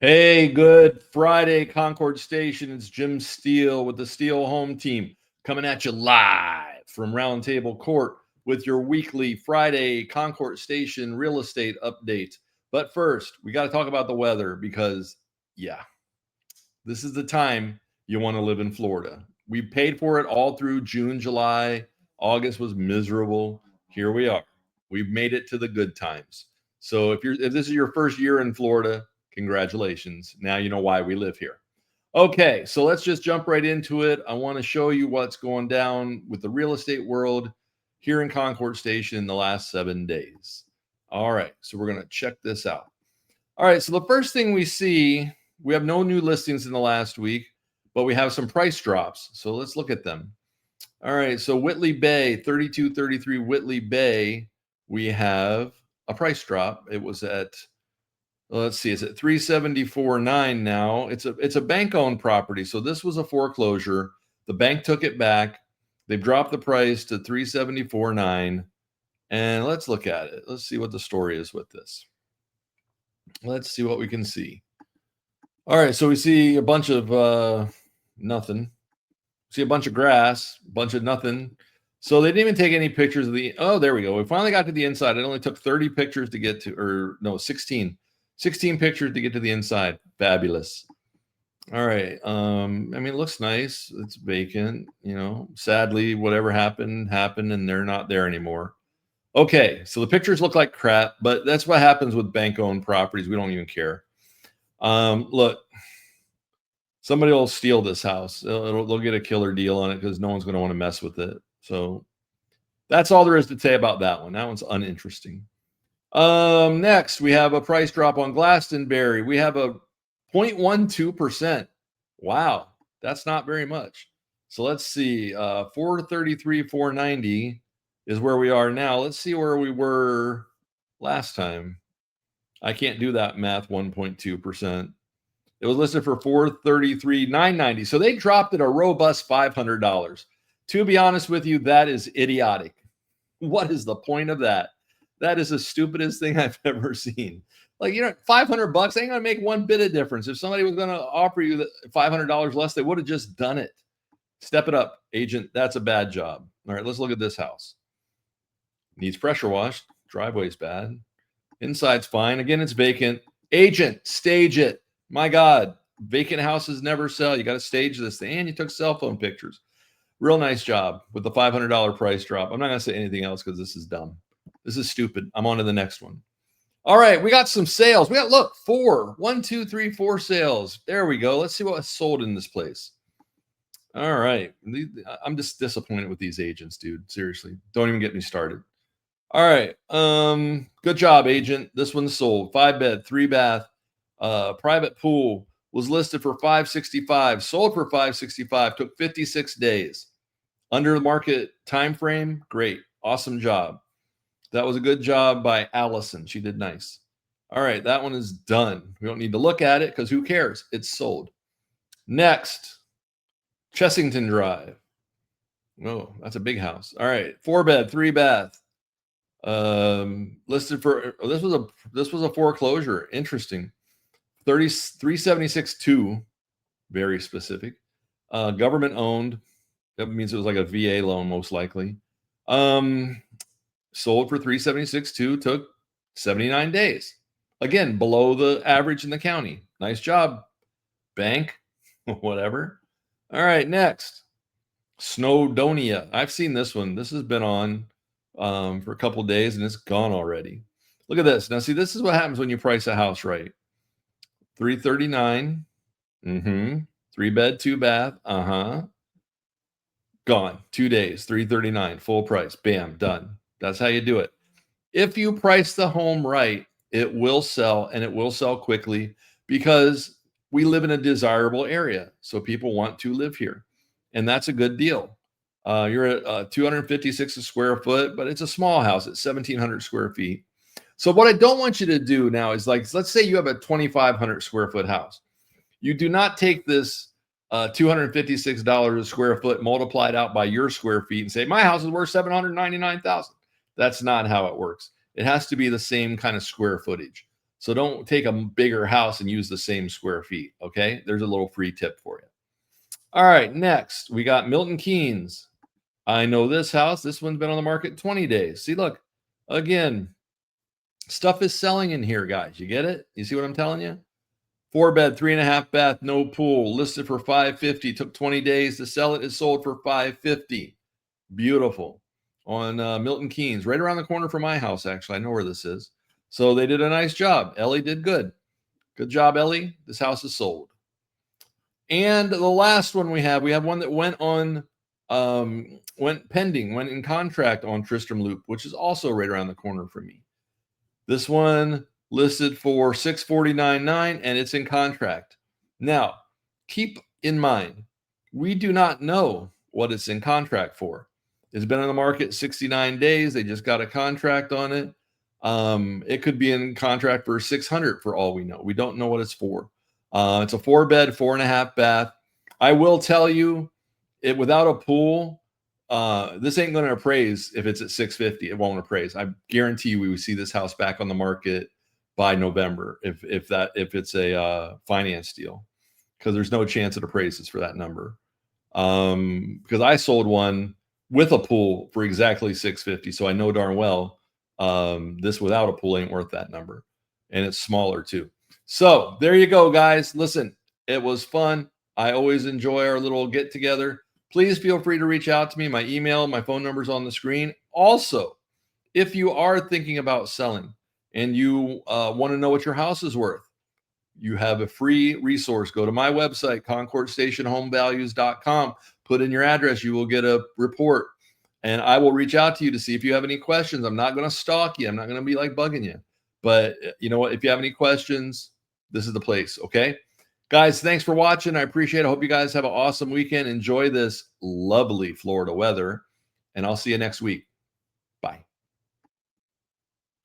Hey, good Friday, Concord Station. It's Jim Steele with the Steele Home Team coming at you live from Roundtable Court with your weekly Friday Concord Station real estate update. But first, we got to talk about the weather because, yeah, this is the time you want to live in Florida. We paid for it all through June, July. August was miserable. Here we are. We've made it to the good times. So if this is your first year in Florida, congratulations. Now you know why we live here. Okay, so let's just jump right into it. I want to show you what's going down with the real estate world here in Concord Station in the last 7 days. All right, so we're going to check this out. All right, so the first thing we see, we have no new listings in the last week, but we have some price drops. So let's look at them. All right, so Whitley Bay, 3233 Whitley Bay, we have a price drop. It was at, let's see, it's at 374.9 now. It's a bank-owned property. So this was a foreclosure. The bank took it back. They've dropped the price to 374.9. And let's look at it. Let's see what the story is with this. Let's see what we can see. All right, so we see a bunch of nothing. See a bunch of grass, a bunch of nothing. So they didn't even take any pictures of the, oh, there we go. We finally got to the inside. It only took 30 pictures to get to, or no, 16 pictures to get to the inside. Fabulous. All right. I mean, it looks nice. It's vacant, sadly, whatever happened, and they're not there anymore. Okay, so the pictures look like crap, but that's what happens with bank-owned properties. We don't even care. Look, somebody will steal this house. They'll get a killer deal on it because no one's going to want to mess with it. So that's all there is to say about that one. That one's uninteresting. Next, we have a price drop on Glastonbury. We have a 0.12%. Wow, that's not very much. So let's see, 433, 490 is where we are now. Let's see where we were last time. I can't do that math, 1.2%. It was listed for 433, 990. So they dropped it a robust $500. To be honest with you, that is idiotic. What is the point of that? That is the stupidest thing I've ever seen. Like, $500 ain't gonna make one bit of difference. If somebody was gonna offer you the $500 less, they would have just done it. Step it up, agent. That's a bad job. All right, let's look at this house. Needs pressure washed. Driveway's bad. Inside's fine. Again, it's vacant. Agent, stage it. My God, vacant houses never sell. You got to stage this thing. And you took cell phone pictures. Real nice job with the $500 price drop. I'm not going to say anything else because this is dumb. This is stupid. I'm on to the next one. All right, we got some sales. We got, look, 4 sales. There we go. Let's see what was sold in this place. All right. I'm just disappointed with these agents, dude. Seriously. Don't even get me started. All right. Good job, agent. This one's sold. 5-bed, 3-bath, private pool, was listed for $565, sold for $565, took 56 days. Under the market time frame, great. Awesome job. That was a good job by Allison. She did nice. All right, that one is done. We don't need to look at it because who cares? It's sold. Next, Chessington Drive. Oh, that's a big house. All right, 4-bed, 3-bath. Listed for, this was a foreclosure. Interesting. 376.2, very specific. Government owned. That means it was like a VA loan, most likely. Sold for 376.2, took 79 days. Again, below the average in the county. Nice job, bank, whatever. All right, next, Snowdonia. I've seen this one. This has been on for a couple of days and it's gone already. Look at this. Now, see, this is what happens when you price a house right. 339. 3-bed, 2-bath. Gone. 2 days. 339. Full price. Bam. Done. That's how you do it. If you price the home right, it will sell, and it will sell quickly because we live in a desirable area. So people want to live here, and that's a good deal. You're at 256 a square foot, but it's a small house at 1,700 square feet. So what I don't want you to do now is, like, let's say you have a 2,500 square foot house. You do not take this $256 a square foot multiplied out by your square feet and say, my house is worth $799,000. That's not how it works. It has to be the same kind of square footage. So don't take a bigger house and use the same square feet. Okay. There's a little free tip for you. All right. Next, we got Milton Keynes. I know this house. This one's been on the market 20 days. See, look, again, stuff is selling in here, guys. You get it? You see what I'm telling you? 4-bed, 3.5 bath, no pool, listed for $550. Took 20 days to sell it. Is sold for $550. Beautiful. On Milton Keynes, right around the corner from my house, actually. I know where this is. So they did a nice job. Ellie did good. Good job, Ellie. This house is sold. And the last one we have one that went on, went pending, went in contract on Tristram Loop, which is also right around the corner from me. This one listed for $649.9, and it's in contract. Now, keep in mind, we do not know what it's in contract for. It's been on the market 69 days. They just got a contract on it. It could be in contract for $600 for all we know. We don't know what it's for. It's a 4-bed, 4.5 bath. I will tell you, it without a pool, this ain't going to appraise if it's at $650. It won't appraise. I guarantee you we will see this house back on the market by November if it's a finance deal, because there's no chance it appraises for that number. Because I sold one with a pool for exactly $650, so I know darn well this without a pool ain't worth that number, and it's smaller too. So there you go, guys. Listen, it was fun. I always enjoy our little get together. Please feel free to reach out to me. My email, my phone number is on the screen. Also, if you are thinking about selling and you want to know what your house is worth, you have a free resource. Go to my website, ConcordStationHomeValues.com. Put in your address. You will get a report, and I will reach out to you to see if you have any questions. I'm not going to stalk you. I'm not going to be like bugging you. But you know what? If you have any questions, this is the place. Okay, guys, thanks for watching. I appreciate it. I hope you guys have an awesome weekend. Enjoy this lovely Florida weather, and I'll see you next week.